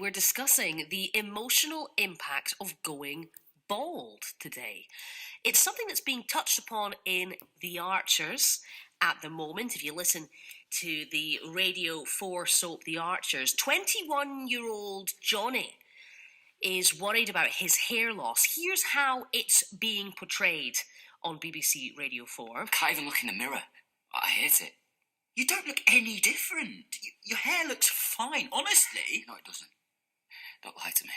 We're discussing the emotional impact of going bald today. It's something that's being touched upon in The Archers at the moment. If you listen to the Radio 4 soap The Archers, 21-year-old Johnny is worried about his hair loss. Here's how it's being portrayed on BBC Radio 4. Can't even look in the mirror. I hate it. You don't look any different. Your hair looks fine, honestly. No, it doesn't. Don't lie to me.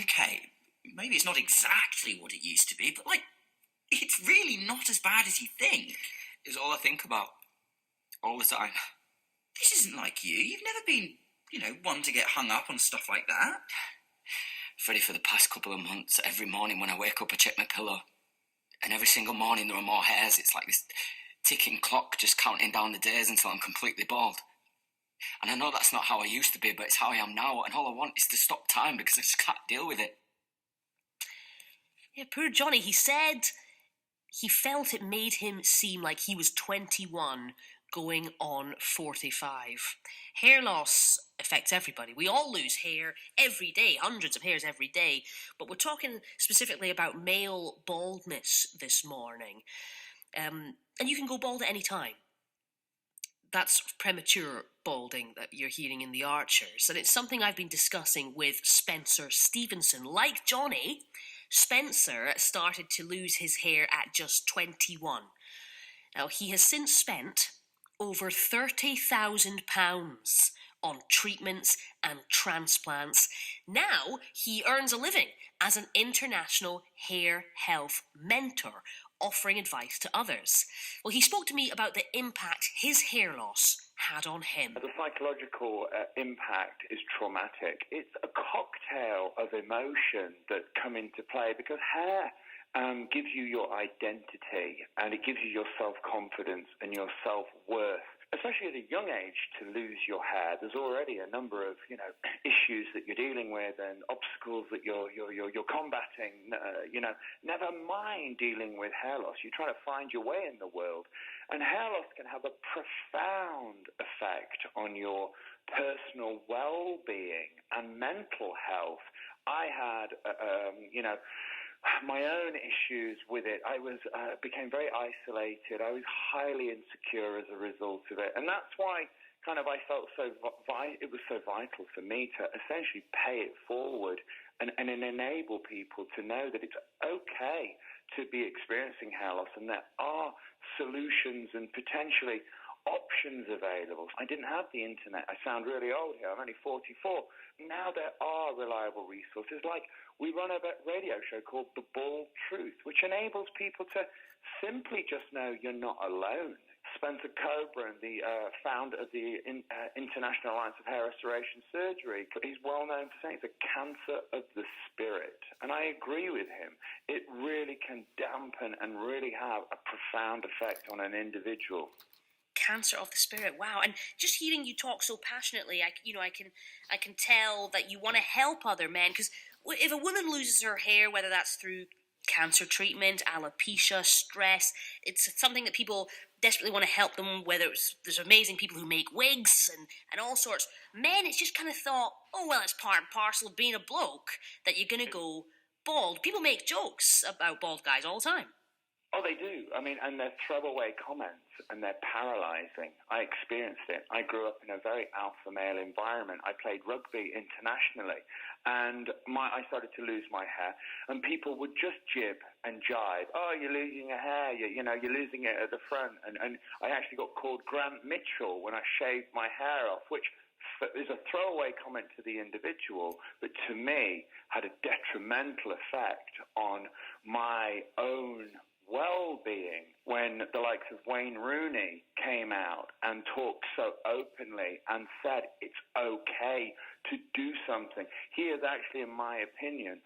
Okay, maybe it's not exactly what it used to be, but, it's really not as bad as you think. It's all I think about. All the time. This isn't like you. You've never been, one to get hung up on stuff like that. Freddie, for the past couple of months, every morning when I wake up, I check my pillow. And every single morning there are more hairs. It's like this ticking clock just counting down the days until I'm completely bald. And I know that's not how I used to be, but it's how I am now. And all I want is to stop time because I just can't deal with it. Yeah, poor Johnny. He said he felt it made him seem like he was 21 going on 45. Hair loss affects everybody. We all lose hair every day, hundreds of hairs every day. But we're talking specifically about male baldness this morning. And you can go bald at any time. That's premature balding that you're hearing in The Archers. And it's something I've been discussing with Spencer Stevenson. Like Johnny, Spencer started to lose his hair at just 21. Now, he has since spent over £30,000 on treatments and transplants. Now, he earns a living as an international hair health mentor, offering advice to others. Well, he spoke to me about the impact his hair loss had on him. The psychological impact is traumatic. It's a cocktail of emotion that come into play because hair gives you your identity and it gives you your self-confidence and your self-worth. Especially at a young age, to lose your hair, there's already a number of issues that you're dealing with and obstacles that you're combating. Never mind dealing with hair loss. You're trying to find your way in the world, and hair loss can have a profound effect on your personal well-being and mental health. I had, my own issues with it. I became very isolated. I was highly insecure as a result of it. And that's why I felt it was so vital for me to essentially pay it forward and enable people to know that it's okay to be experiencing hair loss and there are solutions and potentially options available. I didn't have the internet. I sound really old here. I'm only 44. Now there are reliable resources. Like we run a radio show called The Bald Truth, which enables people to simply just know you're not alone. Spencer Coburn, the founder of the International Alliance of Hair Restoration Surgery, he's well known for saying it's a cancer of the spirit. And I agree with him. It really can dampen and really have a profound effect on an individual. Cancer of the spirit. Wow. And just hearing you talk so passionately, I can tell that you want to help other men, because if a woman loses her hair, whether that's through cancer treatment, alopecia, stress, it's something that people desperately want to help them, whether there's amazing people who make wigs and all sorts. Men, it's just kind of thought, oh, well, it's part and parcel of being a bloke that you're going to go bald. People make jokes about bald guys all the time. Oh, they do. I mean, and they're throwaway comments, and they're paralyzing. I experienced it. I grew up in a very alpha male environment. I played rugby internationally, and I started to lose my hair, and people would just jib and jibe. Oh, you're losing your hair. You're losing it at the front. And I actually got called Grant Mitchell when I shaved my hair off, which is a throwaway comment to the individual, but to me had a detrimental effect on my own well-being when the likes of Wayne Rooney came out and talked so openly and said it's okay to do something. He has actually, in my opinion,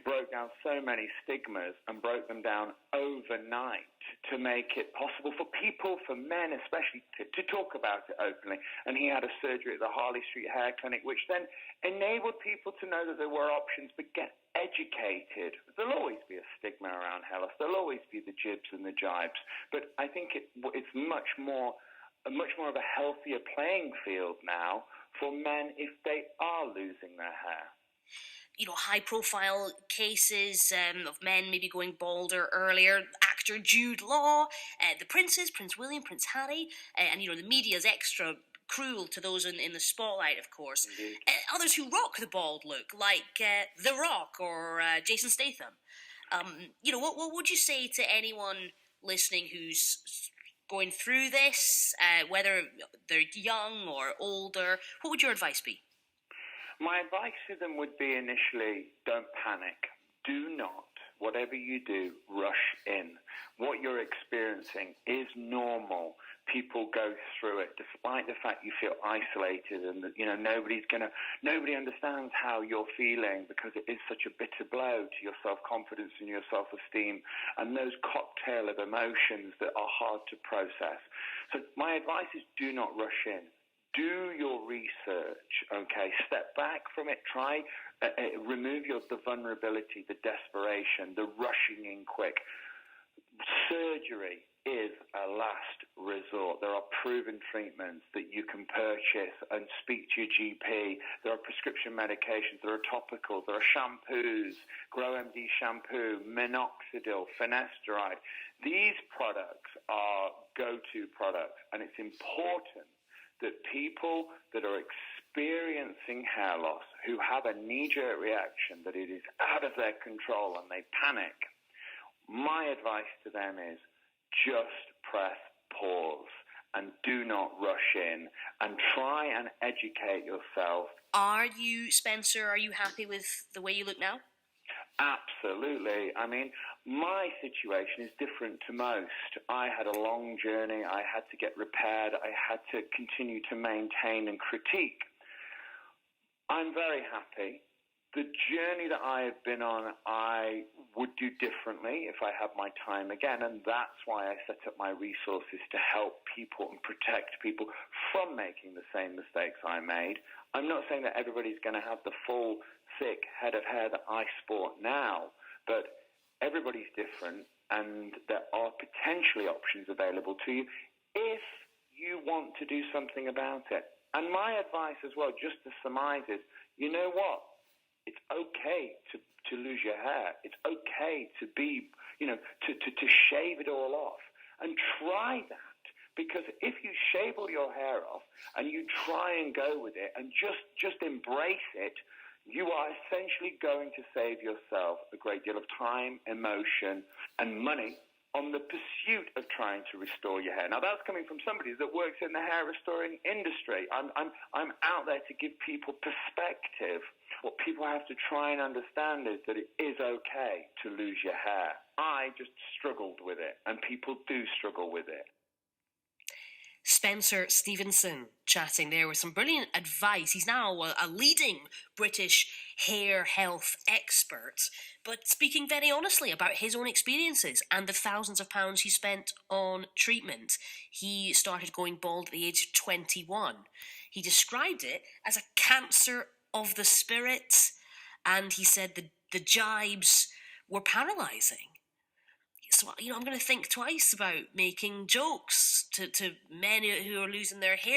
broke down so many stigmas and broke them down overnight to make it possible for people, for men especially, to talk about it openly. And he had a surgery at the Harley Street Hair Clinic, which then enabled people to know that there were options, but get educated. There'll always be a stigma around hair loss. There'll always be the jibs and the jibes. But I think it's much more of a healthier playing field now for men if they are losing their hair? You know, high-profile cases of men maybe going balder earlier. Actor Jude Law, the princes, Prince William, Prince Harry, and you know the media's extra cruel to those in the spotlight, of course. Others who rock the bald look, like The Rock or Jason Statham. You know, what would you say to anyone listening who's going through this, whether they're young or older? What would your advice be? My advice to them would be initially, don't panic. Do not, whatever you do, rush in. What you're experiencing is normal. People go through it, despite the fact you feel isolated and that, you know, nobody understands how you're feeling, because it is such a bitter blow to your self-confidence and your self-esteem and those cocktail of emotions that are hard to process. So my advice is do not rush in. Do your research, okay? Step back from it. Try, remove the vulnerability, the desperation, the rushing in quick. Surgery is a last resort. There are proven treatments that you can purchase and speak to your GP. There are prescription medications. There are topicals. There are shampoos, Grow MD shampoo, minoxidil, finasteride. These products are go-to products, and it's important that people that are experiencing hair loss, who have a knee-jerk reaction that it is out of their control and they panic, my advice to them is just press pause and do not rush in and try and educate yourself. Are you, Spencer, are you happy with the way you look now? Absolutely. I mean, my situation is different to most. I had a long journey. I had to get repaired. I had to continue to maintain and critique. I'm very happy. The journey that I have been on, I would do differently if I had my time again, and that's why I set up my resources to help people and protect people from making the same mistakes I made. I'm not saying that everybody's going to have the full, thick head of hair that I sport now, but everybody's different, and there are potentially options available to you if you want to do something about it. And my advice as well, just to surmise, is, you know what? It's okay to lose your hair. It's okay to be, you know, to shave it all off. And try that, because if you shave all your hair off and you try and go with it and just embrace it, you are essentially going to save yourself a great deal of time, emotion, and money on the pursuit of trying to restore your hair. Now, that's coming from somebody that works in the hair restoring industry. I'm out there to give people perspective. What people have to try and understand is that it is okay to lose your hair. I just struggled with it, and people do struggle with it. Spencer Stevenson chatting there with some brilliant advice. He's now a leading British hair health expert, but speaking very honestly about his own experiences and the thousands of pounds he spent on treatment. He started going bald at the age of 21. He described it as a cancer of the spirit, and he said the jibes were paralysing. So, you know, I'm going to think twice about making jokes to men who are losing their hair.